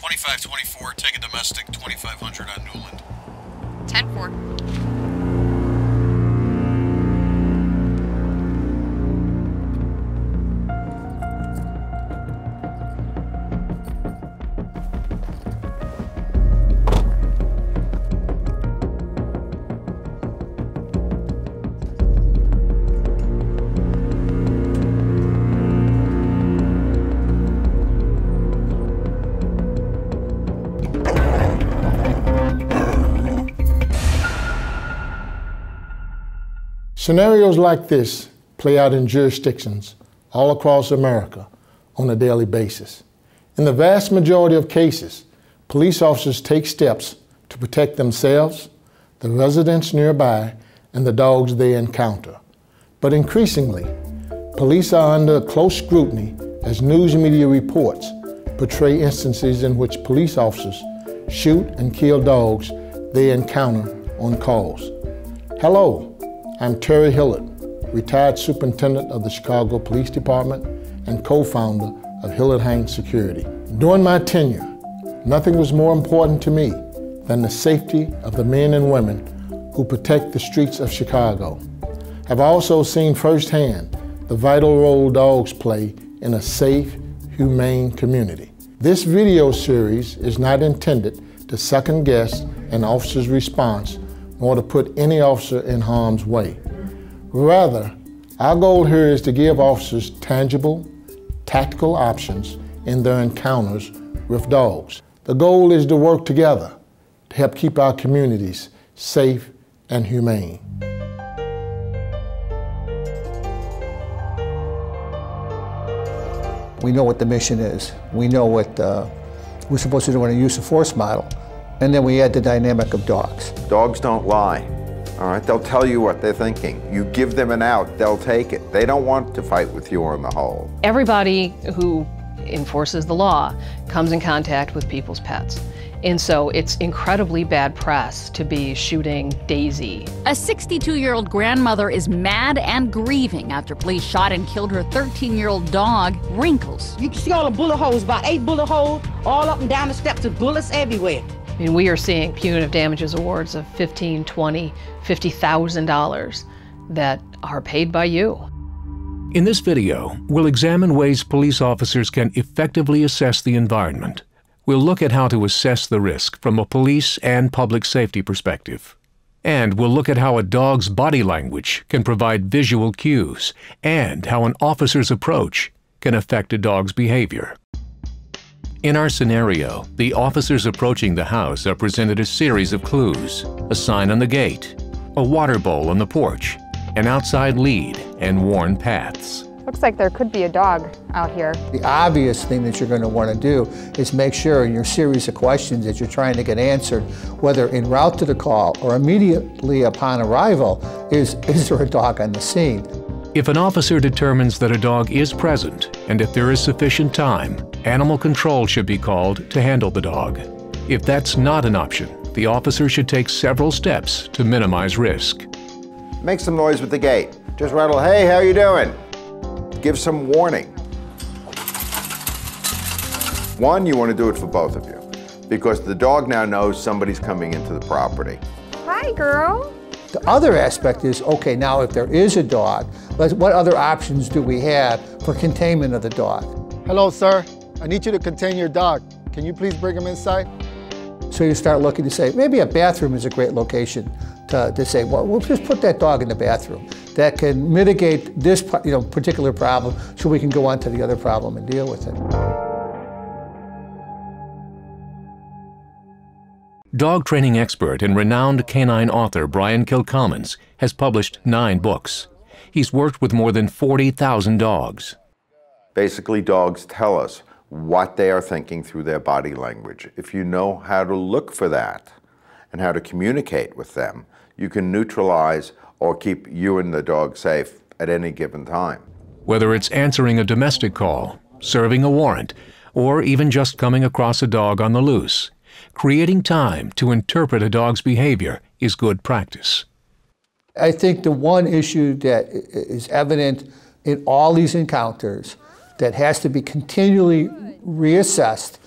2524, take a domestic 2500 on Newland. 10-4. Scenarios like this play out in jurisdictions all across America on a daily basis. In the vast majority of cases, police officers take steps to protect themselves, the residents nearby, and the dogs they encounter. But increasingly, police are under close scrutiny as news media reports portray instances in which police officers shoot and kill dogs they encounter on calls. Hello. I'm Terry Hillard, retired superintendent of the Chicago Police Department and co-founder of Hillard Hanks Security. During my tenure, nothing was more important to me than the safety of the men and women who protect the streets of Chicago. I've also seen firsthand the vital role dogs play in a safe, humane community. This video series is not intended to second-guess an officer's response nor to put any officer in harm's way. Rather, our goal here is to give officers tangible, tactical options in their encounters with dogs. The goal is to work together to help keep our communities safe and humane. We know what the mission is. We know what we're supposed to do in a use of force model. And then we add the dynamic of dogs. Dogs don't lie, all right? They'll tell you what they're thinking. You give them an out, they'll take it. They don't want to fight with you on the whole. Everybody who enforces the law comes in contact with people's pets. And so it's incredibly bad press to be shooting Daisy. A 62-year-old grandmother is mad and grieving after police shot and killed her 13-year-old dog, Wrinkles. You can see all the bullet holes, about 8 bullet holes, all up and down the steps with bullets everywhere. I mean, we are seeing punitive damages awards of $15,000, $20,000, $50,000 that are paid by you. In this video, we'll examine ways police officers can effectively assess the environment. We'll look at how to assess the risk from a police and public safety perspective. And we'll look at how a dog's body language can provide visual cues and how an officer's approach can affect a dog's behavior. In our scenario, the officers approaching the house are presented a series of clues: a sign on the gate, a water bowl on the porch, an outside lead, and worn paths. Looks like there could be a dog out here. The obvious thing that you're going to want to do is make sure in your series of questions that you're trying to get answered, whether en route to the call or immediately upon arrival, is there a dog on the scene? If an officer determines that a dog is present, and if there is sufficient time, animal control should be called to handle the dog. If that's not an option, the officer should take several steps to minimize risk. Make some noise with the gate. Just rattle, hey, how you doing? Give some warning. One, you want to do it for both of you, because the dog now knows somebody's coming into the property. Hi, girl. The other aspect is, okay, now if there is a dog, what other options do we have for containment of the dog? Hello, sir. I need you to contain your dog. Can you please bring him inside? So you start looking to say, maybe a bathroom is a great location to say, well, we'll just put that dog in the bathroom. That can mitigate this particular problem so we can go on to the other problem and deal with it. Dog training expert and renowned canine author Brian Kilcommons has published 9 books. He's worked with more than 40,000 dogs. Basically, dogs tell us what they are thinking through their body language. If you know how to look for that and how to communicate with them, you can neutralize or keep you and the dog safe at any given time. Whether it's answering a domestic call, serving a warrant, or even just coming across a dog on the loose, creating time to interpret a dog's behavior is good practice. I think the one issue that is evident in all these encounters that has to be continually reassessed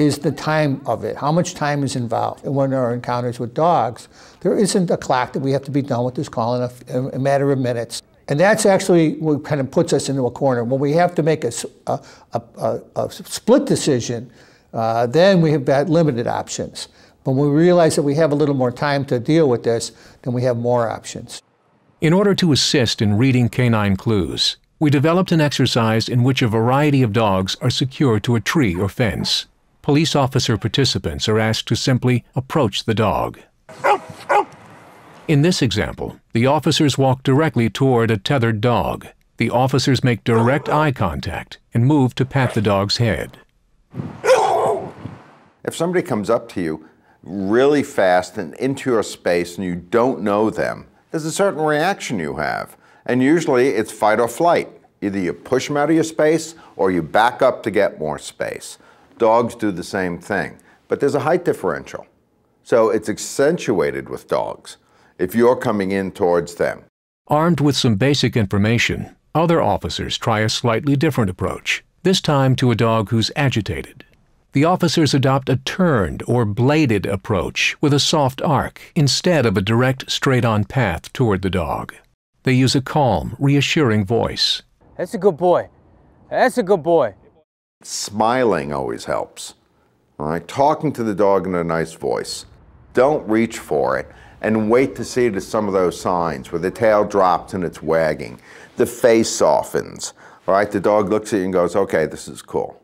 is the time of it. How much time is involved? And when there are encounters with dogs, there isn't a clock that we have to be done with this call in a matter of minutes. And that's actually what kind of puts us into a corner. When we have to make a split decision, then we have got limited options. When we realize that we have a little more time to deal with this, then we have more options. In order to assist in reading canine clues, we developed an exercise in which a variety of dogs are secured to a tree or fence. Police officer participants are asked to simply approach the dog. In this example, the officers walk directly toward a tethered dog. The officers make direct eye contact and move to pat the dog's head. If somebody comes up to you really fast and into your space and you don't know them, there's a certain reaction you have. And usually it's fight or flight. Either you push them out of your space or you back up to get more space. Dogs do the same thing, but there's a height differential. So it's accentuated with dogs if you're coming in towards them. Armed with some basic information, other officers try a slightly different approach, this time to a dog who's agitated. The officers adopt a turned or bladed approach with a soft arc instead of a direct, straight-on path toward the dog. They use a calm, reassuring voice. That's a good boy. That's a good boy. Smiling always helps. All right? Talking to the dog in a nice voice. Don't reach for it and wait to see some of those signs where the tail drops and it's wagging. The face softens. All right? The dog looks at you and goes, okay, this is cool.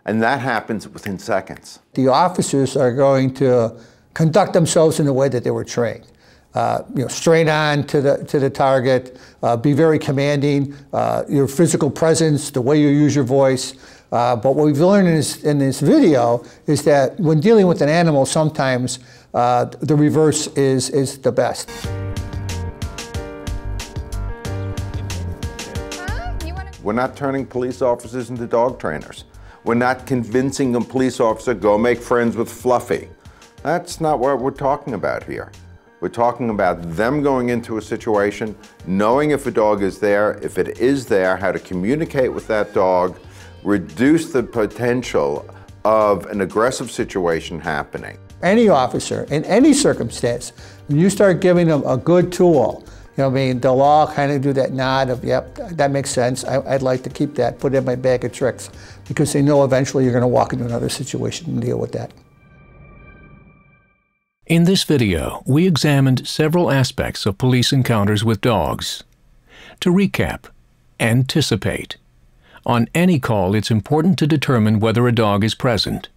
And that happens within seconds. The officers are going to conduct themselves in the way that they were trained. Straight on to the target, be very commanding, your physical presence, the way you use your voice. But what we've learned in this video is that when dealing with an animal, sometimes the reverse is the best. We're not turning police officers into dog trainers. We're not convincing a police officer, go make friends with Fluffy. That's not what we're talking about here. We're talking about them going into a situation, knowing if a dog is there, if it is there, how to communicate with that dog, reduce the potential of an aggressive situation happening. Any officer, in any circumstance, when you start giving them a good tool, they'll all kind of do that nod of, yep, that makes sense. I'd like to keep that, put it in my bag of tricks, because they know eventually you're going to walk into another situation and deal with that. In this video, we examined several aspects of police encounters with dogs. To recap, anticipate. On any call, it's important to determine whether a dog is present.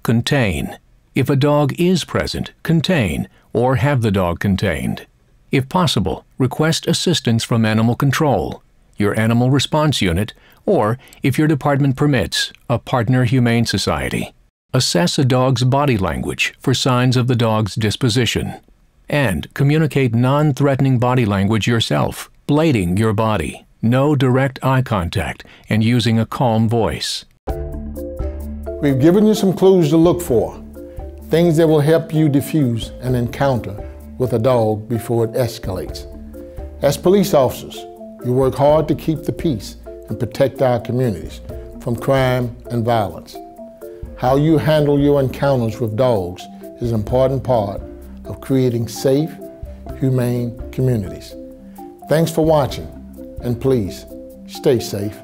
Contain. If a dog is present, contain, or have the dog contained. If possible, request assistance from Animal Control, your Animal Response Unit, or, if your department permits, a partner humane society. Assess a dog's body language for signs of the dog's disposition. And communicate non-threatening body language yourself, blading your body, no direct eye contact, and using a calm voice. We've given you some clues to look for, things that will help you diffuse an encounter with a dog before it escalates. As police officers, we work hard to keep the peace and protect our communities from crime and violence. How you handle your encounters with dogs is an important part of creating safe, humane communities. Thanks for watching, and please stay safe.